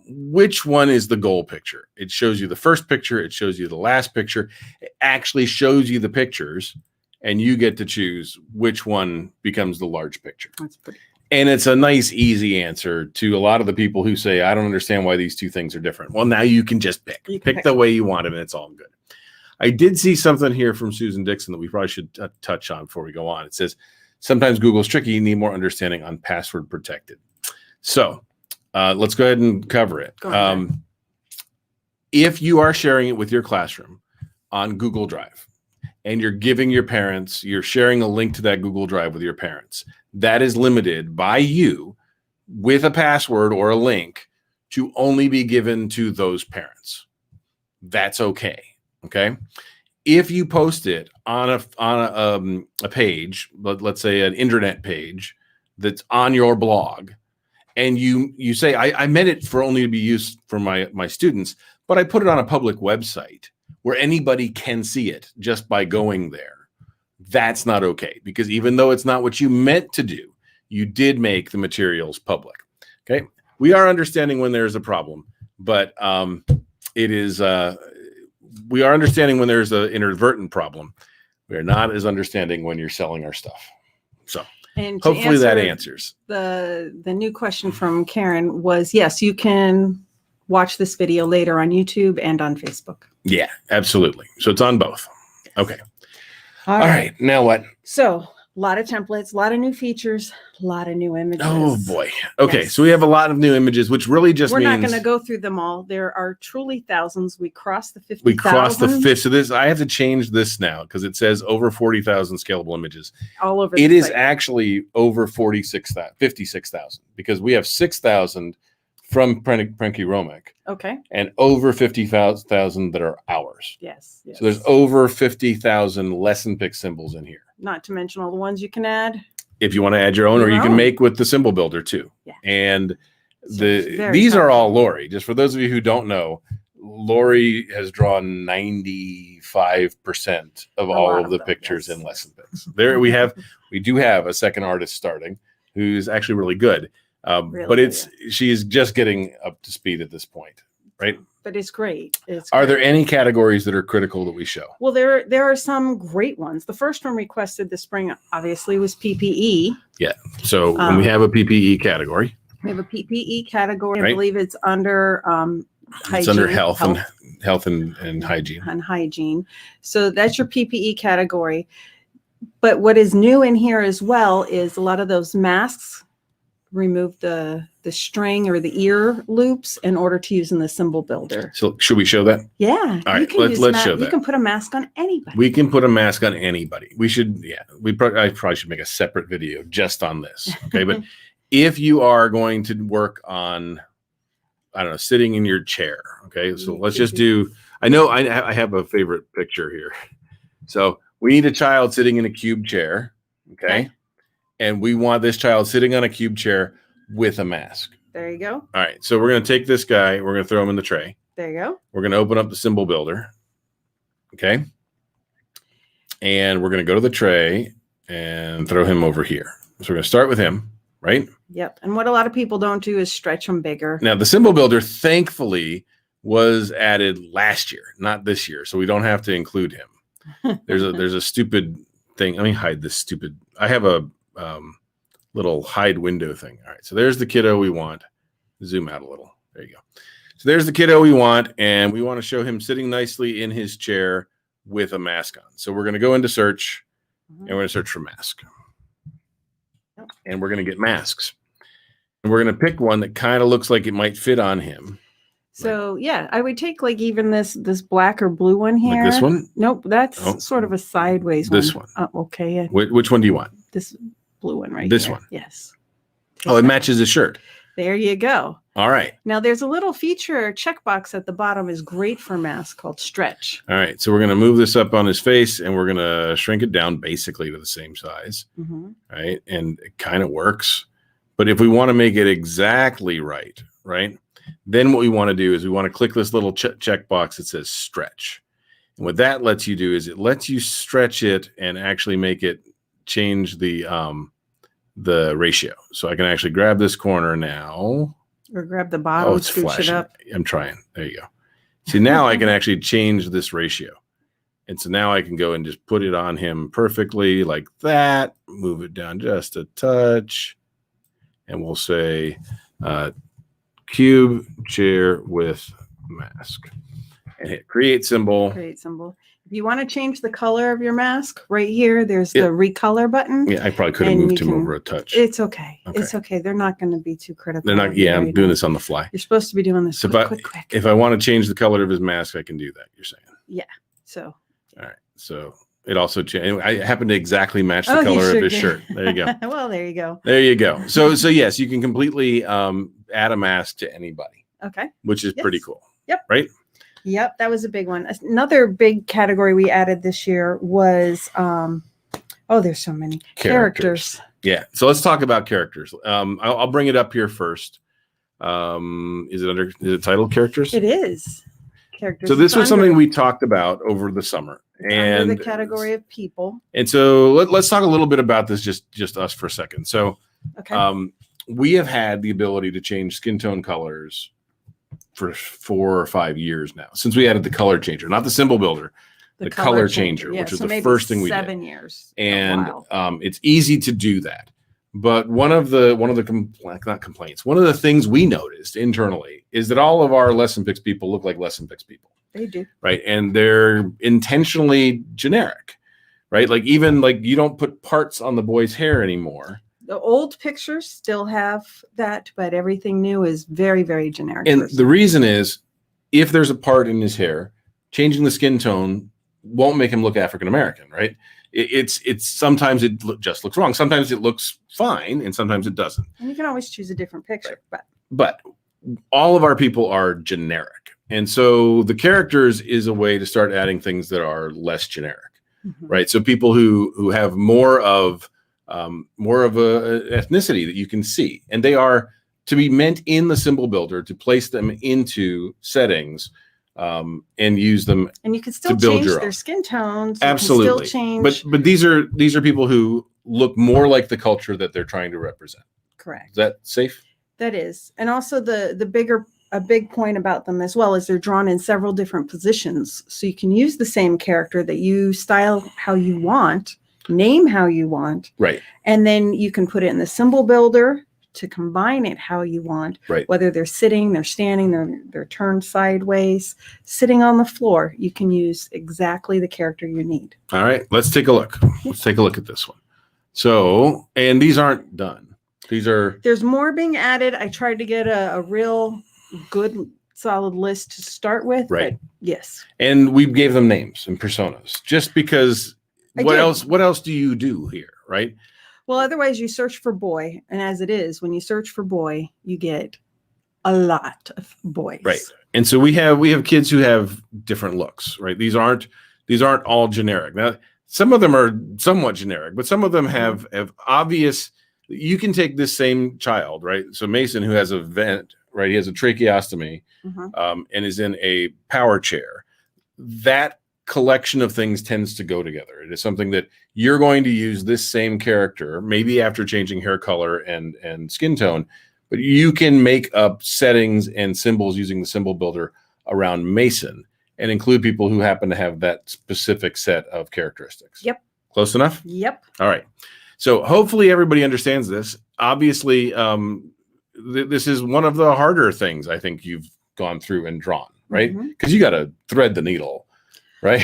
which one is the goal picture? It shows you the first picture. It shows you the last picture. It actually shows you the pictures, and you get to choose which one becomes the large picture. That's pretty cool. And it's a nice, easy answer to a lot of the people who say, I don't understand why these two things are different. Well, now you can just pick. Pick the way you want it, and it's all good. I did see something here from Susan Dixon that we probably should touch on before we go on. It says, sometimes Google's tricky. You need more understanding on password protected. So let's go ahead and cover it. If you are sharing it with your classroom on Google Drive, and you're giving your parents, you're sharing a link to that Google Drive with your parents, that is limited by you with a password or a link to only be given to those parents. That's okay. Okay. If you post it on a page, let's say an internet page that's on your blog, and you say, I meant it for only to be used for my students, but I put it on a public website where anybody can see it just by going there. That's not okay, because even though it's not what you meant to do, you did make the materials public. Okay. We are understanding when there's a problem, but we are understanding when there's an inadvertent problem. We are not as understanding when you're selling our stuff. So hopefully that answers. The new question from Karen was, yes, you can watch this video later on YouTube and on Facebook. Yeah, absolutely. So it's on both. Okay. All right. Now what? So a lot of templates, a lot of new features, a lot of new images. Oh boy. Okay. Yes. So we have a lot of new images, which really just We're means not going to go through them all. There are truly thousands. We crossed the 50,000. we crossed the 50. So this, I have to change this now because it says over 40,000 scalable images. All over. It is site. actually over 56,000 because we have 6,000 from Prenke Romick Okay. and over 50,000 that are ours. Yes. So there's over 50,000 LessonPix symbols in here. Not to mention all the ones you can add. If you want to add your own, or you can make with the symbol builder too. Yeah. And So it's very these are all powerful. Lori. Just for those of you who don't know, Lori has drawn 95% of all lot of of the them, pictures yes. in LessonPix. There we do have a second artist starting who's actually really good. Really But good. she's just getting up to speed at this point, right? But it's great. Are there any categories that are critical that we show? Well, there are some great ones. The first one requested this spring, obviously, was PPE. So when we have a PPE category, We have a PPE category. Right. I believe it's under it's under hygiene, health and hygiene. and hygiene. So that's your PPE category. But what is new in here as well is a lot of those masks remove the string or the ear loops in order to use in the symbol builder. So should we show that? Yeah. All right, you can let's use show You that. can put a mask on anybody. We can put a mask on anybody. We should, I probably should make a separate video just on this. Okay. But if you are going to work on, I don't know, sitting in your chair. Okay. So let's just do, I know I have a favorite picture here. So we need a child sitting in a cube chair. Okay. And we want this child sitting on a cube chair with a mask. There you go. All right. So we're going to take this guy. We're going to throw him in the tray. There you go. We're going to open up the symbol builder. Okay. And we're going to go to the tray and throw him over here. So we're going to start with him, right? Yep. And what a lot of people don't do is stretch them bigger. Now, the symbol builder, thankfully, was added last year, not this year. So we don't have to include him. There's a stupid thing. Let me hide this stupid. I have a little hide window thing. All right. So there's the kiddo we want. Zoom out a little. There you go. So there's the kiddo we want. And we want to show him sitting nicely in his chair with a mask on. So we're going to go into search and we're going to search for mask. And we're going to get masks. And we're going to pick one that kind of looks like it might fit on him. So yeah, I would take like even this black or blue one here. Like this one? Nope, that's sort of a sideways one. This one. Oh, okay. Which one do you want? This blue one right This here. one? Yes. Oh, it matches his shirt. There you go. All right. Now there's a little feature checkbox at the bottom is great for masks called stretch. All right. So we're going to move this up on his face and we're going to shrink it down basically to the same size. Right. And it kind of works. But if we want to make it exactly right, then what we want to do is we want to click this little checkbox that says stretch. And what that lets you do is it lets you stretch it and actually make it change the ratio. So I can actually grab this corner now. Or grab the bottom, Oh, it's scooch flashing. it up. I'm trying. There you go. See, now I can actually change this ratio. And so now I can go and just put it on him perfectly like that. Move it down just a touch. And we'll say cube chair with mask. And hit create symbol. Create symbol. If you want to change the color of your mask, right here, there's the recolor button. Yeah, I probably could have And moved you him can- over a touch. It's okay. Okay. It's okay. They're not going to be too critical. They're not, of you I'm right doing now. this on the fly. You're supposed to be doing this So quick. if I want to change the color of his mask, I can do that, you're saying. So All right. So it also changed. I happen to exactly match the Oh, you color of sure his did. shirt. There you go. well, there you go. There you go. So yes, you can completely add a mask to anybody, Okay. which is pretty Yes. cool. Yep. Right? Yep, that was a big one. Another big category we added this year was there's so many characters. Yeah. So let's talk about characters. I'll bring it up here first. Is it titled characters? It is characters. So this It's was under- something we talked about over the summer. And under the category of people. And so let's talk a little bit about this, just us for a second. So Okay. we have had the ability to change skin tone colors for 4 or 5 years now, since we added the color changer, not the symbol builder, the color changer, Yeah, which was so the maybe first thing we did. 7 years. a And while. it's easy to do that. But one of the things we noticed internally is that all of our LessonPix people look like LessonPix people. They do. Right. And they're intentionally generic. right? Like even like you don't put parts on the boy's hair anymore. The old pictures still have that, but everything new is very, very generic. And the reason is, if there's a part in his hair, changing the skin tone won't make him look African American, right? It's sometimes it just looks wrong. Sometimes it looks fine, and sometimes it doesn't. And you can always choose a different picture, but all of our people are generic, and so the characters is a way to start adding things that are less generic, right? So people who have more of a ethnicity that you can see, and they are to be meant in the symbol builder to place them into settings and use them. And you can still change their skin tones. Absolutely. You can still change. But these are people who look more like the culture that they're trying to represent. Correct. Is that safe? That is. And also a big point about them as well is they're drawn in several different positions. So you can use the same character that you style how you want, name how you want. Right. And then you can put it in the symbol builder to combine it how you want, right? Whether they're sitting, they're standing, they're turned sideways, sitting on the floor, you can use exactly the character you need. All right, let's take a look. Let's take a look at this one. So, and these aren't done. There's more being added. I tried to get a real good solid list to start with, right? But yes. And we gave them names and personas just because what else do you do here, right? Well, otherwise you search for boy, and as it is, when you search for boy, you get a lot of boys. Right. And so we have kids who have different looks, right? These aren't all generic. Now, some of them are somewhat generic, but some of them have obvious. You can take this same child, right? So Mason, who has a vent, right? He has a tracheostomy and is in a power chair. That collection of things tends to go together. It is something that you're going to use this same character, maybe after changing hair color and skin tone, but you can make up settings and symbols using the symbol builder around Mason and include people who happen to have that specific set of characteristics. Yep. Close enough? Yep. All right. So hopefully everybody understands this. Obviously, this is one of the harder things I think you've gone through and drawn, right? Because you got to thread the needle. Right?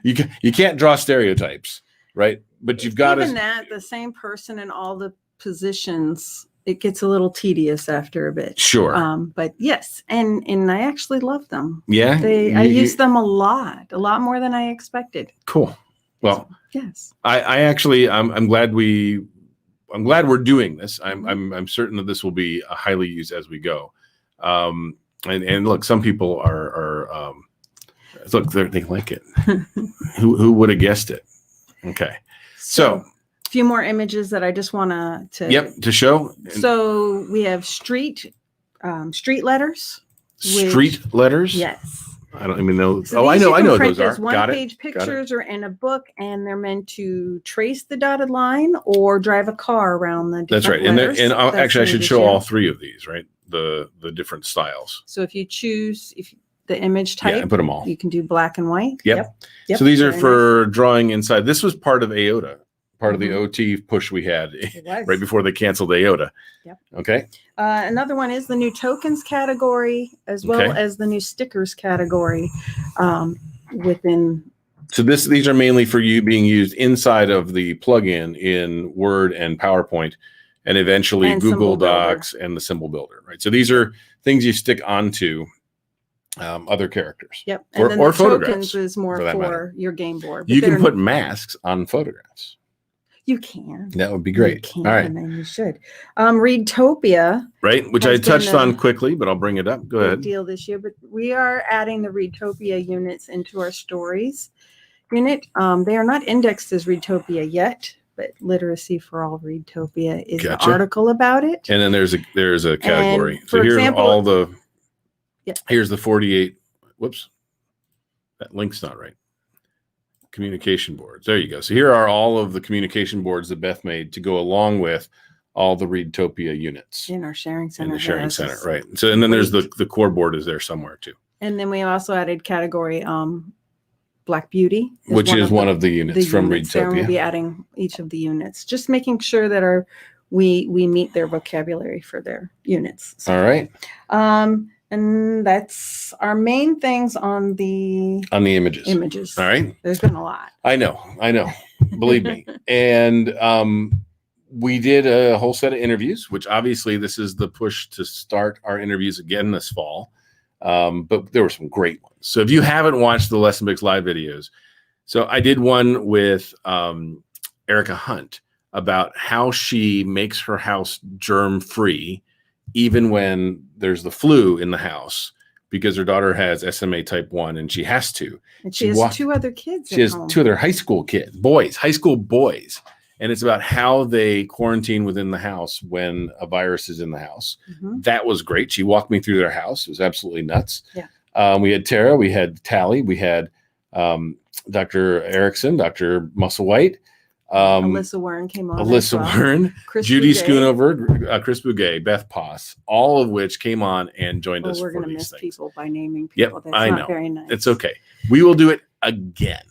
You can't draw stereotypes, right? But you've got even that the same person in all the positions, it gets a little tedious after a bit. Sure. But yes, and I actually love them. Yeah. I use them a lot more than I expected. Cool. Well, yes. I'm glad we're doing this. I'm certain that this will be highly used as we go. And look, some people are look, they like it. Who would have guessed it? Okay. So a few more images that I just want to show. So we have street letters. Street letters? Yes. I don't even know. So I know what those are. One-page pictures are in a book, and they're meant to trace the dotted line or drive a car around the different That's right. letters. And actually, I should show all three of these, right? The different styles. So if you choose the image type, and put them all. You can do black and white. Yep. So these are for drawing inside. This was part of AOTA, part of the OT push we had right before they canceled AOTA. Yep. Okay. Another one is the new tokens category, as well as the new stickers category within. So these are mainly for you being used inside of the plugin in Word and PowerPoint, and eventually Google Docs and the symbol builder, right? So these are things you stick onto other characters. Yep. And then or the photographs tokens is more for your game board. You can put masks on photographs. You can. That would be great. You can, all right. And you should. Readtopia. Right, which I touched on quickly, but I'll bring it up. Go ahead. Deal this year, but we are adding the Readtopia units into our stories unit. They are not indexed as Readtopia yet, but Literacy for All Readtopia is an article about it. And then there's a category. So here example, are all the. Yeah. Here's the 48. Whoops, that link's not right. Communication boards. There you go. So here are all of the communication boards that Beth made to go along with all the Readtopia units in our sharing center. In the sharing center, right? So and then there's the core board is there somewhere too. And then we also added category Black Beauty, which is one of the units from Readtopia. We'll be adding each of the units, just making sure that we meet their vocabulary for their units. So, all right. And that's our main things on the images. Images. All right. There's been a lot. I know. believe me. And we did a whole set of interviews, which obviously this is the push to start our interviews again this fall. But there were some great ones. So if you haven't watched the LessonPix live videos, so I did one with Erica Hunt about how she makes her house germ-free even when there's the flu in the house, because her daughter has SMA type 1 and she has to. And she has 2 other kids. She has 2 other high school boys. And it's about how they quarantine within the house when a virus is in the house. Mm-hmm. That was great. She walked me through their house. It was absolutely nuts. Yeah. We had Tara, we had Tally, we had Dr. Erickson, Dr. Musselwhite. Alyssa Warren came on. Warren, Judy Schoonover, Chris Bouguet, Beth Poss, all of which came on and joined us. We're going to miss things. People by naming people. Yep, That's I not know. Very nice. It's okay. We will do it again.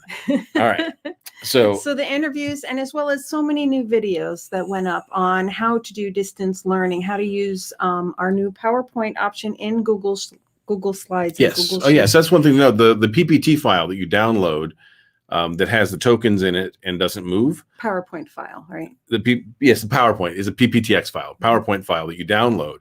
All right. So the interviews, and as well as so many new videos that went up on how to do distance learning, how to use our new PowerPoint option in Google Slides. Yes. Google yes. That's one thing to know. The PPT file that you download that has the tokens in it and doesn't move. PowerPoint file, right? The PowerPoint is a PPTX file, PowerPoint file that you download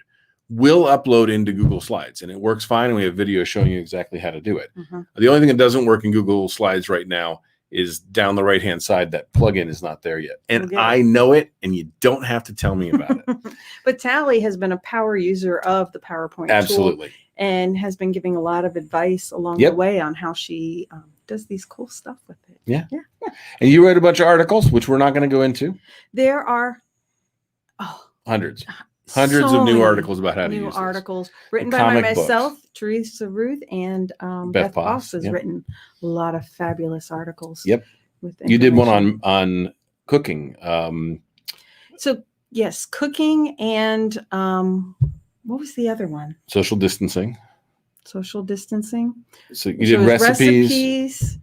will upload into Google Slides, and it works fine. And we have videos showing you exactly how to do it. Mm-hmm. The only thing that doesn't work in Google Slides right now is down the right-hand side. That plugin is not there yet. And I know it, and you don't have to tell me about it. But Tally has been a power user of the PowerPoint Absolutely. tool and has been giving a lot of advice along the way on how she does these cool stuff with it. Yeah. And you wrote a bunch of articles, which we're not going to go into. There are hundreds of new articles about how to use new this. Articles written by myself, Teresa Ruth, and Beth Boss has written a lot of fabulous articles. Yep. You did one on cooking. So yes, cooking and what was the other one? Social distancing. So you did recipes.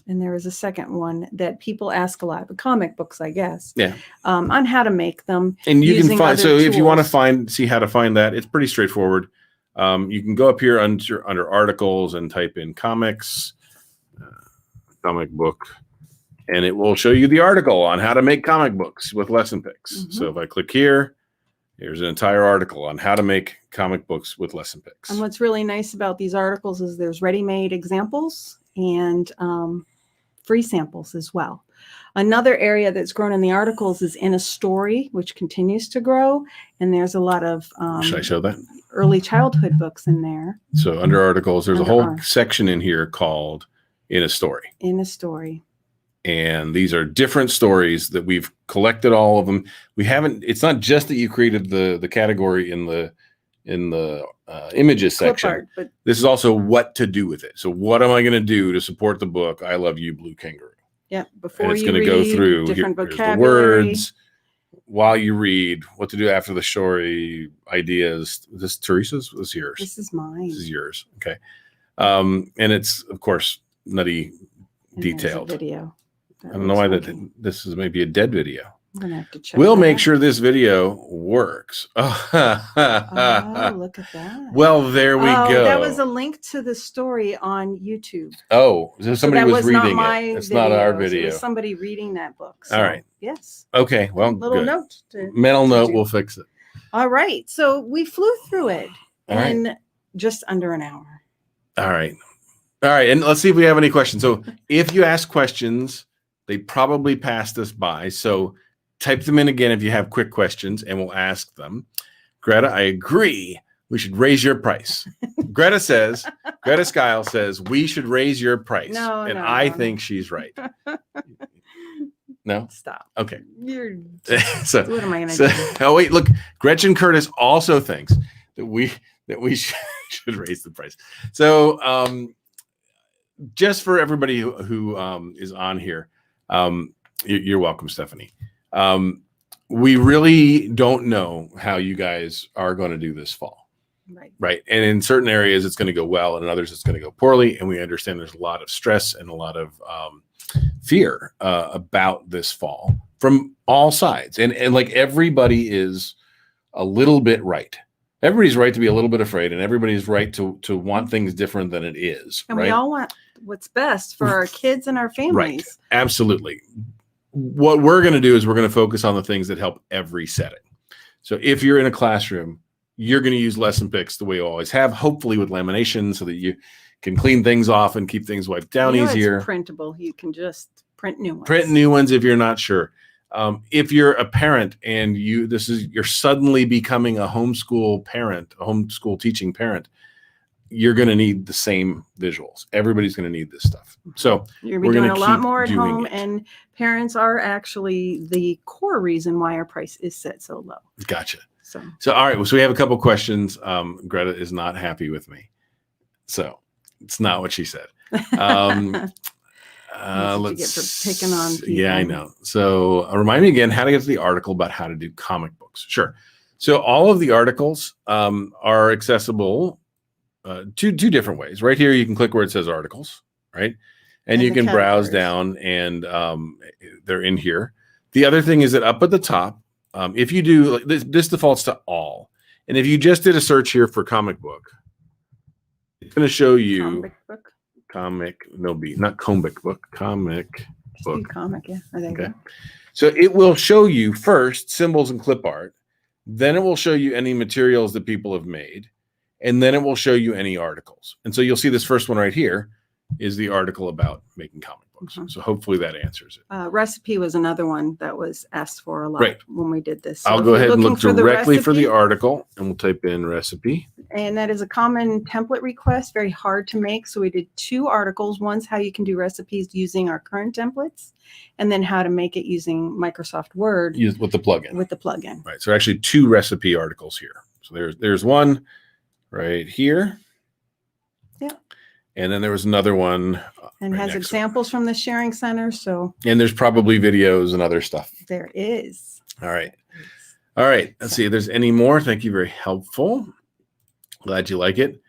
And there was a second one that people ask a lot, but comic books, I guess. Yeah. On how to make them. And you can find, so if you want to see how to find that, it's pretty straightforward. You can go up here under articles and type in comics, comic book, and it will show you the article on how to make comic books with LessonPix. Mm-hmm. So if I click here, here's an entire article on how to make comic books with LessonPix. And what's really nice about these articles is there's ready-made examples and free samples as well. Another area that's grown in the articles is in a story, which continues to grow. And there's a lot of should I show that? Early childhood books in there. So under articles, there's a whole section in here called In a Story. In a Story. And these are different stories that we've collected, all of them. It's not just that you created the category in the images section, art, but this is also what to do with it. So what am I going to do to support the book I Love You, Blue Kangaroo? Yeah, before it's going to go through different vocabulary, the words while you read, what to do after the story, ideas. Is this Teresa's? This is yours. This is mine. This is yours. Okay. And it's of course nutty, detailed video. I don't know why this is maybe a dead video. I'm gonna have to check. We'll make sure this video works. Oh, look at that. Well, there we go. That was a link to the story on YouTube. Oh, so somebody was reading it. It's not our video. It was somebody reading that book. So, all right. Yes. Okay. Well, little good. Mental note. We'll fix it. All right. So we flew through it in just under an hour. All right. And let's see if we have any questions. So if you ask questions, they probably passed us by. So type them in again if you have quick questions, and we'll ask them. Greta, I agree. We should raise your price. Greta Skyle says we should raise your price. I think she's right. No? Stop. Okay. So what am I going to do? Oh, wait, look. Gretchen Curtis also thinks that we should raise the price. So just for everybody who is on here, you're welcome, Stephanie. We really don't know how you guys are going to do this fall. Right. And in certain areas, it's going to go well, and in others, it's going to go poorly. And we understand there's a lot of stress and a lot of fear about this fall from all sides. And like everybody is a little bit right. Everybody's right to be a little bit afraid, and everybody's right to want things different than it is. And we all want what's best for our kids and our families. Right. Absolutely. what we're going to do is we're going to focus on the things that help every setting. So if you're in a classroom, you're going to use LessonPix the way you always have, hopefully with lamination so that you can clean things off and keep things wiped down easier. It's printable. You can just print new ones. Print new ones if you're not sure. If you're a parent and you're suddenly becoming a homeschool parent, a homeschool teaching parent, you're going to need the same visuals. Everybody's going to need this stuff. So you're going to be doing a lot more at home, and parents are actually the core reason why our price is set so low. Gotcha. So all right. So we have a couple questions. Greta is not happy with me. So it's not what she said. Let's get for picking on people. Yeah, I know. So remind me again how to get to the article about how to do comic books. Sure. So all of the articles are accessible two different ways. Right here, you can click where it says articles, right? And you can browse down, and they're in here. The other thing is that up at the top, if you do, this defaults to all. And if you just did a search here for comic book, it's going to show you comic book. Comic, yeah. Okay. So it will show you first symbols and clip art. Then it will show you any materials that people have made. And then it will show you any articles. And so you'll see this first one right here is the article about making comic books. So hopefully that answers it. Recipe was another one that was asked for a lot when we did this. So I'll go ahead and look directly for the article, and we'll type in recipe. And that is a common template request, very hard to make. So we did 2 articles. One's how you can do recipes using our current templates, and then how to make it using Microsoft Word. With the plugin. With the plugin. Right. So actually 2 recipe articles here. So there's one right here. Yeah. And then there was another one. And has examples from the sharing center. So. And there's probably videos and other stuff. There is. All right. All right. Let's see if there's any more. Thank you. Very helpful. Glad you like it.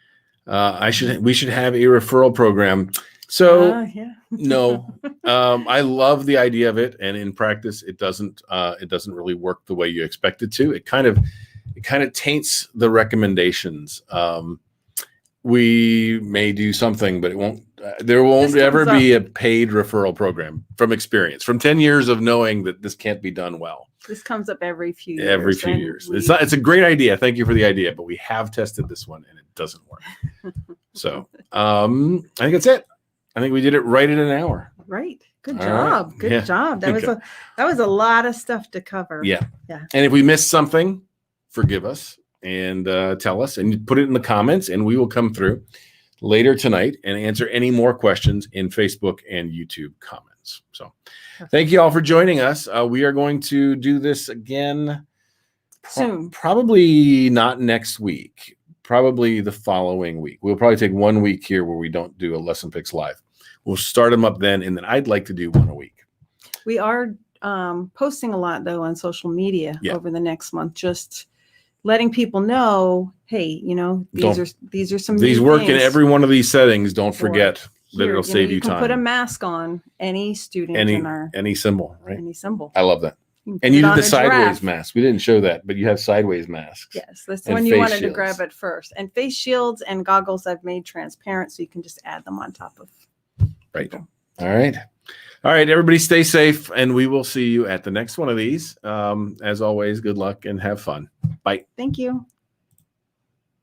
We should have a referral program. So no, I love the idea of it. And in practice, it doesn't really work the way you expect it to. It kind of taints the recommendations. We may do something, but there won't ever be a paid referral program from experience, from 10 years of knowing that this can't be done well. This comes up every few years. Every few years. It's a great idea. Thank you for the idea, but we have tested this one and it doesn't work. So I think that's it. I think we did it right in an hour. Right. Good job. Right. Good job. That was a lot of stuff to cover. Yeah. And if we missed something, forgive us. And tell us, and put it in the comments, and we will come through later tonight and answer any more questions in Facebook and YouTube comments. So thank you all for joining us. We are going to do this again soon. Probably not next week, probably the following week. We'll probably take 1 week here where we don't do a LessonPix live. We'll start them up then, and then I'd like to do 1 a week. We are posting a lot, though, on social media over the next month, just letting people know, hey, these are some these new work things. In every one of these settings. Don't forget that it'll save you time. You can put a mask on any student any symbol, right? Any symbol. I love that. And you did the sideways mask. We didn't show that, but you have sideways masks. Yes, that's the one you wanted to grab at first. And face shields and goggles I've made transparent, so you can just add them on top of. Right. People. All right. All right, everybody stay safe, and we will see you at the next one of these. As always, good luck and have fun. Bye. Thank you.